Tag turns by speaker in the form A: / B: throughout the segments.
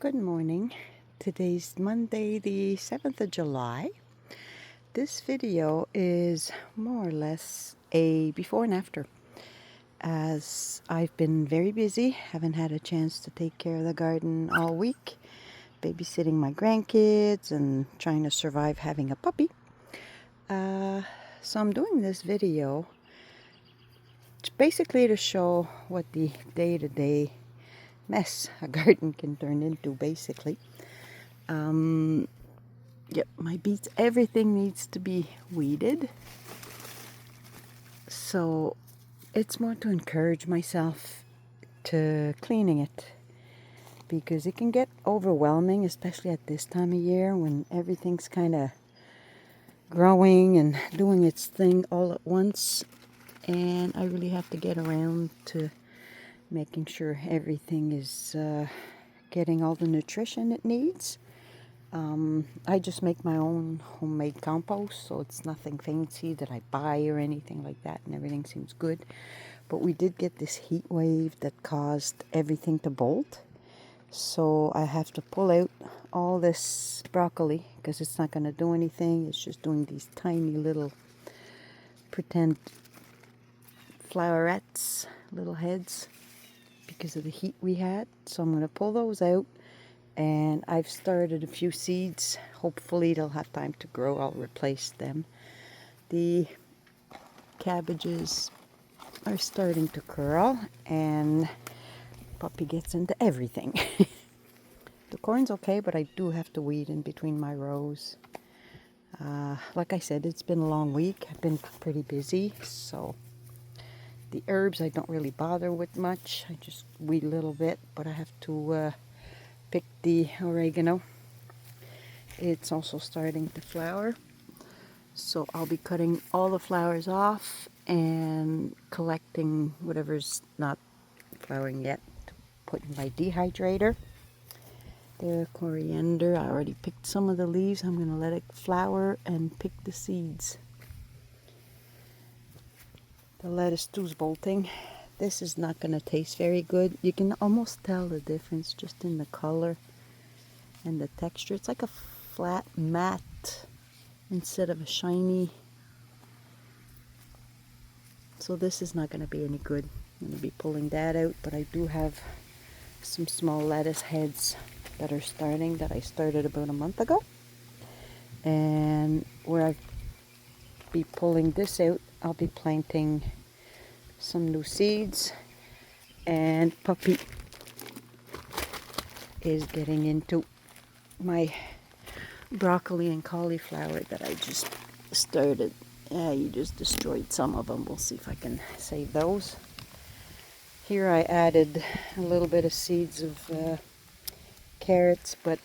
A: Good morning. Today's Monday, the 7th of July. This video is more or less a before and after, as I've been very busy, haven't had a chance to take care of the garden all week, babysitting my grandkids and trying to survive having a puppy. So I'm doing this video basically to show what the day-to-day mess a garden can turn into, basically. Yep, my beets, everything needs to be weeded. So it's more to encourage myself to cleaning it, because it can get overwhelming, especially at this time of year when everything's kind of growing and doing its thing all at once. And I really have to get around to making sure everything is getting all the nutrition it needs. I just make my own homemade compost, so it's nothing fancy that I buy or anything like that, and everything seems good. But we did get this heat wave that caused everything to bolt, so I have to pull out all this broccoli because it's not going to do anything. It's just doing these tiny little pretend flowerets, little heads, because of the heat we had. So I'm going to pull those out. And I've started a few seeds. Hopefully they'll have time to grow. I'll replace them. The cabbages are starting to curl, and puppy gets into everything. The corn's okay, but I do have to weed in between my rows. Like I said, it's been a long week. I've been pretty busy, so the herbs I don't really bother with much. I just weed a little bit, but I have to pick the oregano. It's also starting to flower, so I'll be cutting all the flowers off and collecting whatever's not flowering yet to put in my dehydrator. The coriander, I already picked some of the leaves. I'm going to let it flower and pick the seeds. The lettuce too's bolting. This is not going to taste very good. You can almost tell the difference just in the color and the texture. It's like a flat matte instead of a shiny. So this is not going to be any good. I'm going to be pulling that out, but I do have some small lettuce heads that are starting, that I started about a month ago. And where I'll be pulling this out, I'll be planting some new seeds. And puppy is getting into my broccoli and cauliflower that I just started. Yeah, you just destroyed some of them. We'll see if I can save those. Here I added a little bit of seeds of carrots, but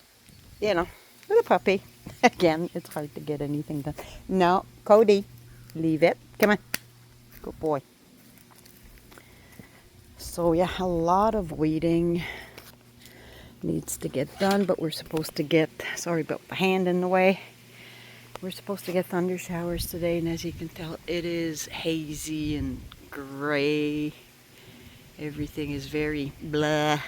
A: you know, with a puppy, again, it's hard to get anything done. No, Cody, leave it. Come on. Good boy. So yeah, a lot of weeding needs to get done, but we're supposed to get, sorry about the hand in the way, we're supposed to get thunder showers today, and as you can tell, it is hazy and gray. Everything is very blah.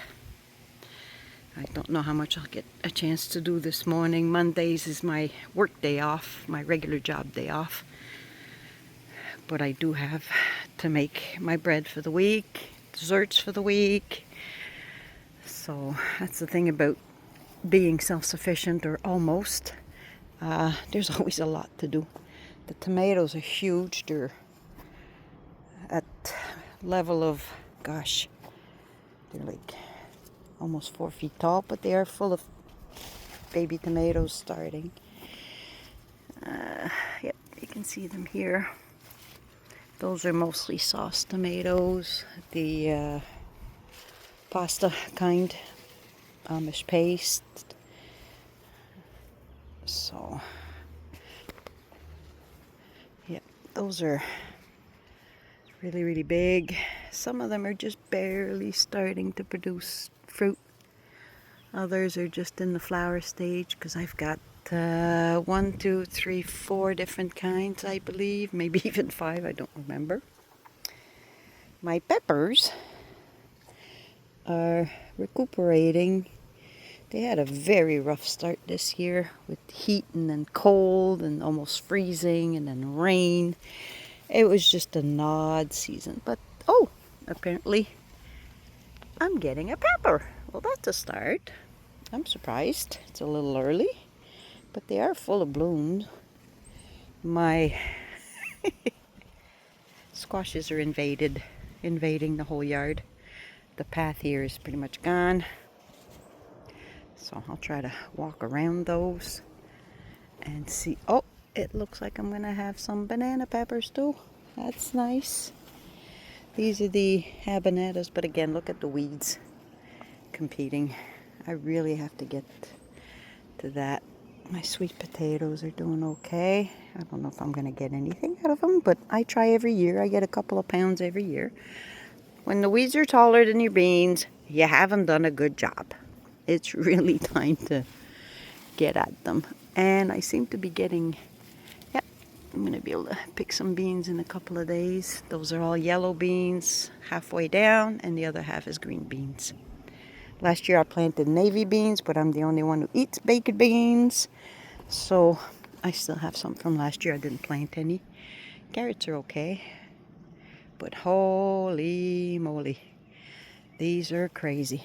A: I don't know how much I'll get a chance to do this morning. Mondays is my work day off, my regular job day off. But I do have to make my bread for the week, desserts for the week. So that's the thing about being self-sufficient, or almost. There's always a lot to do. The tomatoes are huge. They're at level of, gosh, they're like almost 4 feet tall, but they are full of baby tomatoes starting. Yep, you can see them here. Those are mostly sauce tomatoes, the pasta kind, Amish paste. So, yep, those are really, really big. Some of them are just barely starting to produce fruit. Others are just in the flower stage, because I've got 1, 2, 3, 4 different kinds, I believe. Maybe even 5, I don't remember. My peppers are recuperating They had a very rough start this year with heat and then cold and almost freezing and then rain. It was just an odd season. But, oh, apparently I'm getting a pepper. Well, that's a start. I'm surprised. It's a little early, but they are full of blooms. My squashes are invading the whole yard. The path here is pretty much gone. So I'll try to walk around those and see. Oh, it looks like I'm going to have some banana peppers too. That's nice. These are the habaneras, but again, look at the weeds competing. I really have to get to that. My sweet potatoes are doing okay. I don't know if I'm going to get anything out of them, but I try every year. I get a couple of pounds every year. When the weeds are taller than your beans, you haven't done a good job. It's really time to get at them. And I seem to be getting, yep, I'm going to be able to pick some beans in a couple of days. Those are all yellow beans, halfway down, and the other half is green beans. Last year I planted navy beans, but I'm the only one who eats baked beans. So I still have some from last year. I didn't plant any. Carrots are okay. But holy moly, these are crazy.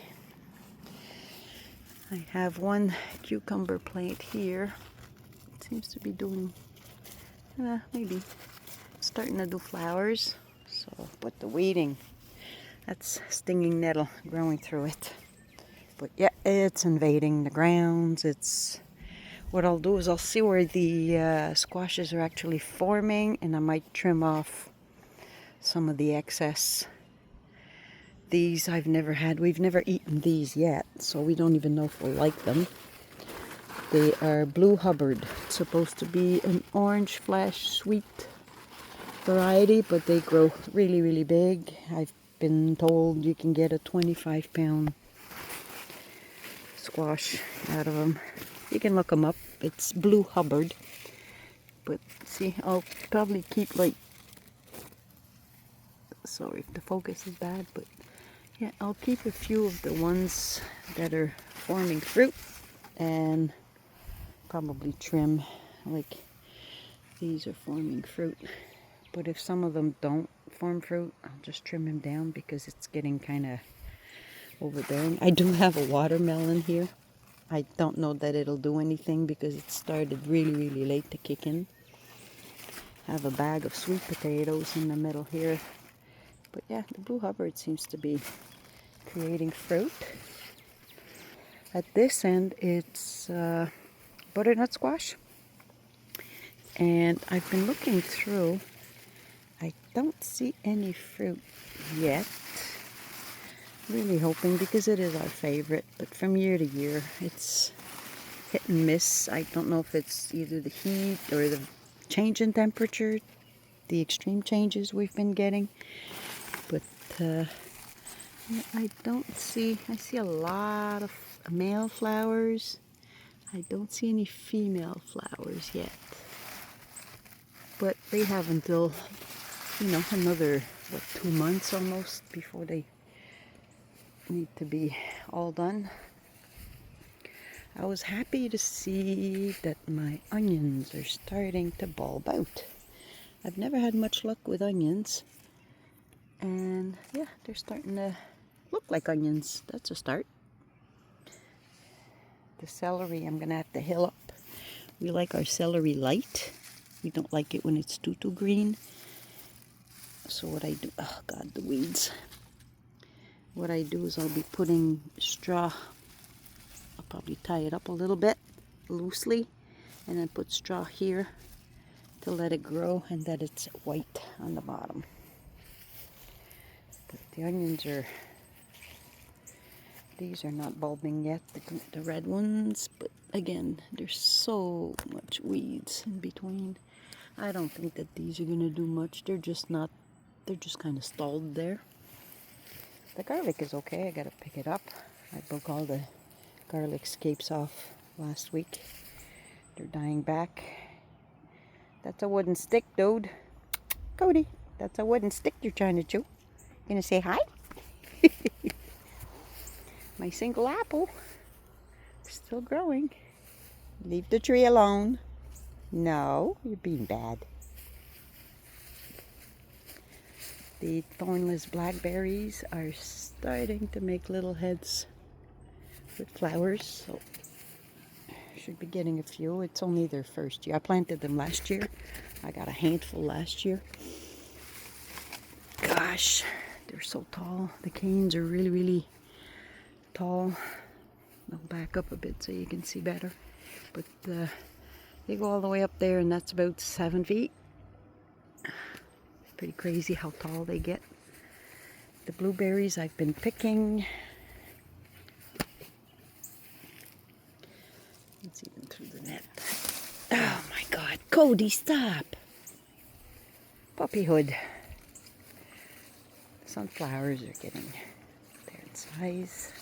A: I have one cucumber plant here. It seems to be doing, maybe starting to do flowers. So, but the weeding, that's stinging nettle growing through it. But yeah, it's invading the grounds. What I'll do is I'll see where the squashes are actually forming, and I might trim off some of the excess. These I've never had. We've never eaten these yet, so we don't even know if we'll like them. They are Blue Hubbard. It's supposed to be an orange flesh sweet variety, but they grow really, really big. I've been told you can get a 25-pound squash out of them. You can look them up. It's Blue Hubbard. But see, I'll probably keep sorry if the focus is bad, but yeah, I'll keep a few of the ones that are forming fruit and probably trim. Like these are forming fruit. But if some of them don't form fruit, I'll just trim them down because it's getting kind of overbearing. I do have a watermelon here. I don't know that it'll do anything because it started really, really late to kick in. I have a bag of sweet potatoes in the middle here. But yeah, the Blue Hubbard seems to be creating fruit. At this end, it's butternut squash. And I've been looking through. I don't see any fruit yet. Really hoping, because it is our favorite, but from year to year it's hit and miss. I don't know if it's either the heat or the change in temperature, the extreme changes we've been getting, but I see a lot of male flowers. I don't see any female flowers yet, but they have until another 2 months almost before they need to be all done. I was happy to see that my onions are starting to bulb out. I've never had much luck with onions, and yeah, they're starting to look like onions. That's a start. The celery, I'm gonna have to hill up. We like our celery light. We don't like it when it's too green. So what I do, oh God, the weeds. What I do is I'll be putting straw. I'll probably tie it up a little bit loosely and then put straw here to let it grow and that it's white on the bottom. But the onions these are not bulbing yet, the red ones, but again, there's so much weeds in between. I don't think that these are going to do much. They're just kind of stalled there. The garlic is okay. I gotta pick it up. I broke all the garlic scapes off last week. They're dying back. That's a wooden stick, dude. Cody, that's a wooden stick you're trying to chew. Gonna say hi? My single apple. Still growing. Leave the tree alone. No, you're being bad. The thornless blackberries are starting to make little heads with flowers, so should be getting a few. It's only their first year. I planted them last year. I got a handful last year. Gosh, they're so tall. The canes are really, really tall. I'll back up a bit so you can see better. But they go all the way up there, and that's about 7 feet. It's pretty crazy how tall they get. The blueberries I've been picking. Let's see them through the net. Oh my God, Cody, stop! Puppyhood. Sunflowers are getting there in size.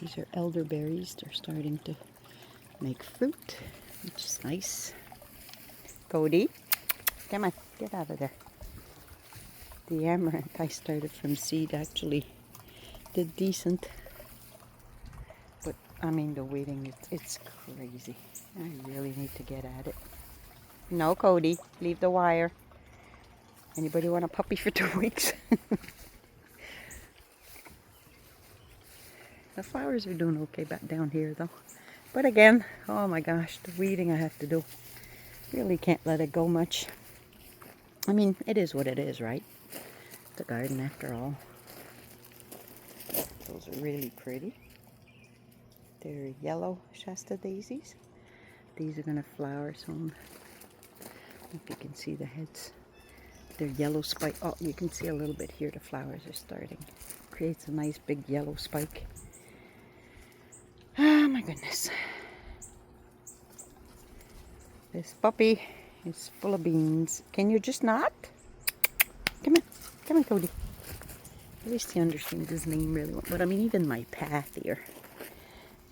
A: These are elderberries. They're starting to make fruit, which is nice. Cody, come on, get out of there. The amaranth I started from seed actually did decent. But, I mean, the weeding, it's crazy. I really need to get at it. No, Cody, leave the wire. Anybody want a puppy for 2 weeks? The flowers are doing okay back down here though. But again, oh my gosh, the weeding I have to do. Really can't let it go much. I mean, it is what it is, right? It's a garden after all. Those are really pretty. They're yellow Shasta daisies. These are gonna flower soon. If you can see the heads. They're yellow spike. Oh, you can see a little bit here. The flowers are starting. Creates a nice big yellow spike. Oh my goodness. This puppy is full of beans. Can you just not? Come on. Come on, Cody. At least he understands his name really well. But I mean, even my path here,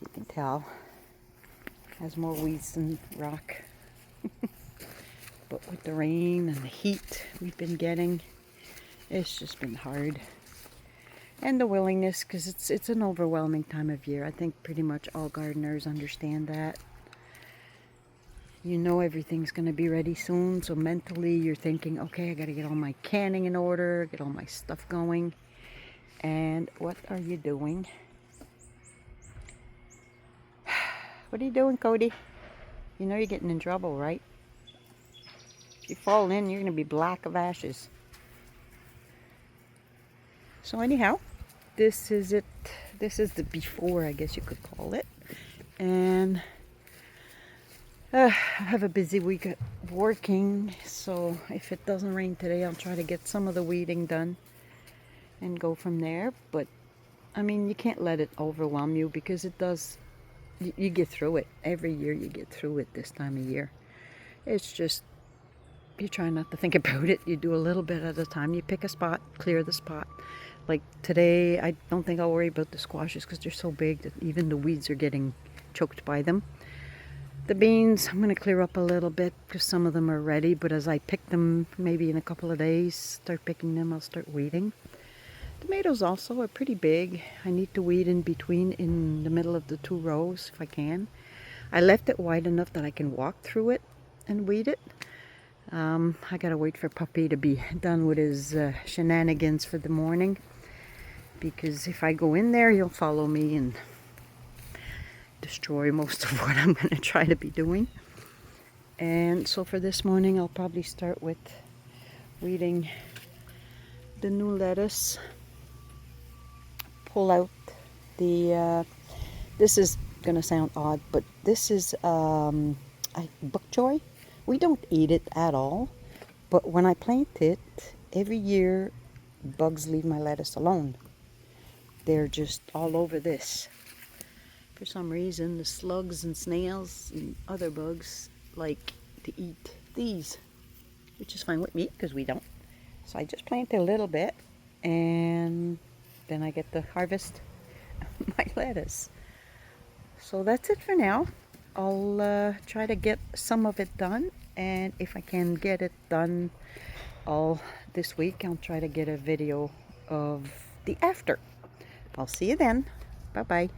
A: you can tell, has more weeds than rock. But with the rain and the heat we've been getting, it's just been hard. And the willingness, because it's an overwhelming time of year. I think pretty much all gardeners understand that. You know everything's going to be ready soon, so mentally you're thinking, okay, I got to get all my canning in order, get all my stuff going. And what are you doing? What are you doing, Cody? You know you're getting in trouble, right? If you fall in, you're going to be black of ashes. So anyhow, this is it. This is the before, I guess you could call it. And I have a busy week at working, so if it doesn't rain today, I'll try to get some of the weeding done and go from there. But I mean, you can't let it overwhelm you, because it does. You get through it. Every year you get through it this time of year. It's just, you try not to think about it. You do a little bit at a time. You pick a spot, clear the spot. Like today, I don't think I'll worry about the squashes because they're so big that even the weeds are getting choked by them. The beans, I'm going to clear up a little bit because some of them are ready. But as I pick them, maybe in a couple of days, start picking them, I'll start weeding. Tomatoes also are pretty big. I need to weed in between, in the middle of the 2 rows if I can. I left it wide enough that I can walk through it and weed it. I gotta wait for Puppy to be done with his shenanigans for the morning, because if I go in there, he'll follow me and destroy most of what I'm gonna try to be doing. And so for this morning, I'll probably start with weeding the new lettuce. Pull out the this is gonna sound odd, but this is bok choy. We don't eat it at all, but when I plant it, every year bugs leave my lettuce alone. They're just all over this. For some reason, the slugs and snails and other bugs like to eat these, which is fine with me because we don't. So I just plant a little bit, and then I get to harvest my lettuce. So that's it for now. I'll try to get some of it done, and if I can get it done all this week, I'll try to get a video of the after. I'll see you then. Bye-bye.